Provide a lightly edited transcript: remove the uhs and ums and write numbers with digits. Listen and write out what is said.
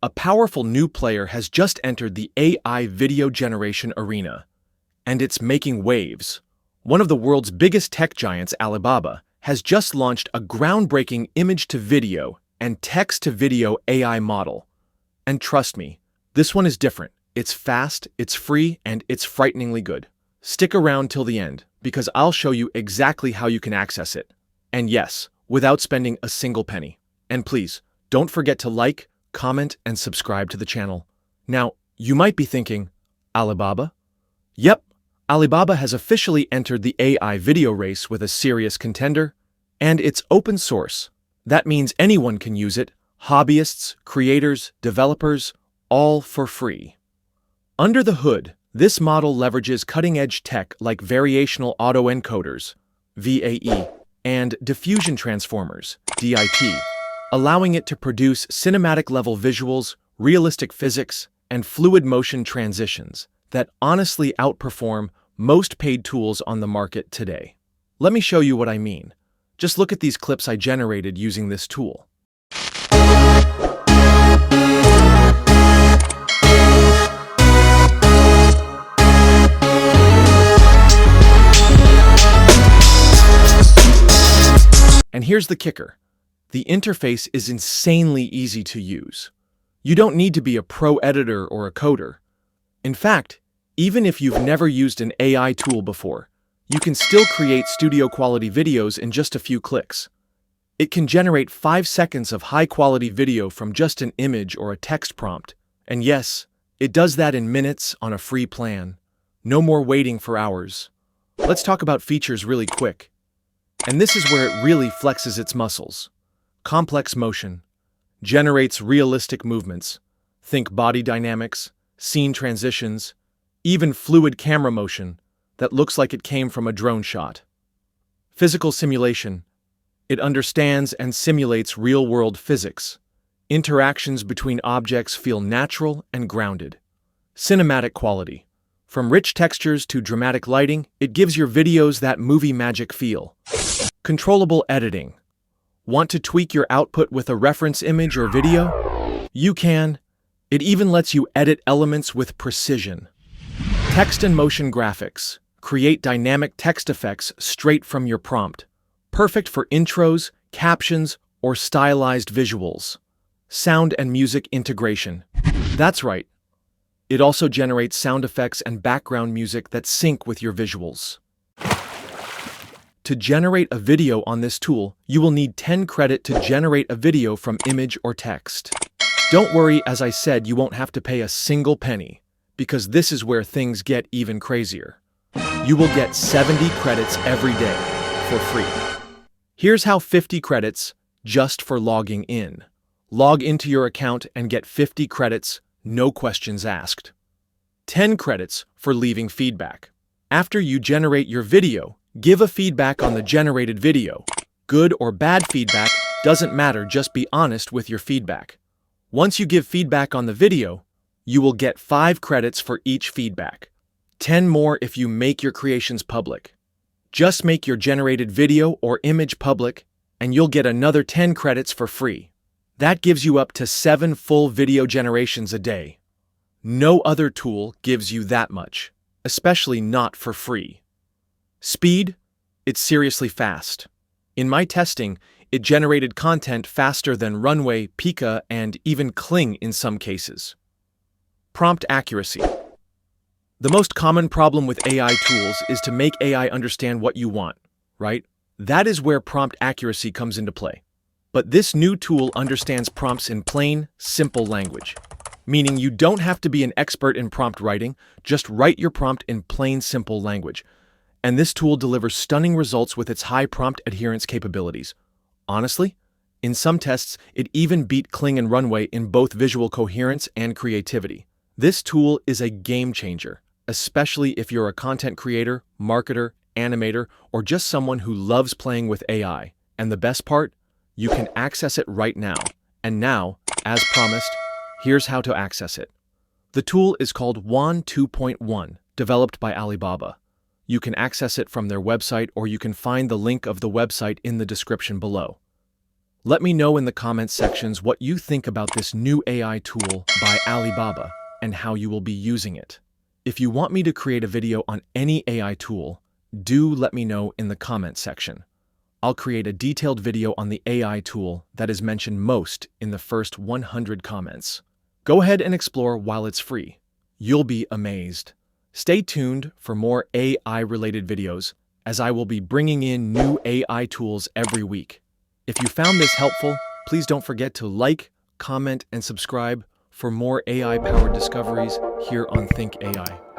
A powerful new player has just entered the AI video generation arena, and it's making waves. One of the world's biggest tech giants, Alibaba, has just launched a groundbreaking image-to-video and text-to-video AI model. And trust me, this one is different. It's fast, it's free, and it's frighteningly good. Stick around till the end, because I'll show you exactly how you can access it. And yes, without spending a single penny. And please, don't forget to like, comment, and subscribe to the channel. Now, you might be thinking, Alibaba? Yep, Alibaba has officially entered the AI video race with a serious contender, and it's open source. That means anyone can use it, hobbyists, creators, developers, all for free. Under the hood, this model leverages cutting-edge tech like variational autoencoders, VAE, and diffusion transformers, DIT, allowing it to produce cinematic-level visuals, realistic physics, and fluid motion transitions that honestly outperform most paid tools on the market today. Let me show you what I mean. Just look at these clips I generated using this tool. And here's the kicker. The interface is insanely easy to use. You don't need to be a pro editor or a coder. In fact, even if you've never used an AI tool before, you can still create studio-quality videos in just a few clicks. It can generate 5 seconds of high-quality video from just an image or a text prompt. And yes, it does that in minutes on a free plan. No more waiting for hours. Let's talk about features really quick. And this is where it really flexes its muscles. Complex motion. Generates realistic movements. Think body dynamics, scene transitions, even fluid camera motion that looks like it came from a drone shot. Physical simulation. It understands and simulates real-world physics. Interactions between objects feel natural and grounded. Cinematic quality. From rich textures to dramatic lighting, it gives your videos that movie magic feel. Controllable editing. Want to tweak your output with a reference image or video? You can. It even lets you edit elements with precision. Text and motion graphics. Create dynamic text effects straight from your prompt. Perfect for intros, captions, or stylized visuals. Sound and music integration. That's right. It also generates sound effects and background music that sync with your visuals. To generate a video on this tool, you will need 10 credit to generate a video from image or text. Don't worry, as I said, you won't have to pay a single penny, because this is where things get even crazier. You will get 70 credits every day for free. Here's how: 50 credits just for logging in. Log into your account and get 50 credits, no questions asked. 10 credits for leaving feedback. After you generate your video, give a feedback on the generated video. Good or bad feedback doesn't matter, just be honest with your feedback. Once you give feedback on the video, you will get 5 credits for each feedback. 10 more if you make your creations public. Just make your generated video or image public, and you'll get another 10 credits for free. That gives you up to 7 full video generations a day. No other tool gives you that much, especially not for free. Speed? It's seriously fast. In my testing, it generated content faster than Runway, Pika, and even Kling in some cases. Prompt accuracy. The most common problem with AI tools is to make AI understand what you want, right? That is where prompt accuracy comes into play. But this new tool understands prompts in plain, simple language, meaning you don't have to be an expert in prompt writing, just write your prompt in plain, simple language. And this tool delivers stunning results with its high prompt adherence capabilities. Honestly, in some tests, it even beat Kling and Runway in both visual coherence and creativity. This tool is a game changer, especially if you're a content creator, marketer, animator, or just someone who loves playing with AI. And the best part? You can access it right now. And now, as promised, here's how to access it. The tool is called WAN 2.1, developed by Alibaba. You can access it from their website, or you can find the link of the website in the description below. Let me know in the comments sections what you think about this new AI tool by Alibaba and how you will be using it. If you want me to create a video on any AI tool, do let me know in the comments section. I'll create a detailed video on the AI tool that is mentioned most in the first 100 comments. Go ahead and explore while it's free. You'll be amazed. Stay tuned for more AI-related videos, as I will be bringing in new AI tools every week. If you found this helpful, please don't forget to like, comment, and subscribe for more AI-powered discoveries here on Thynk AI.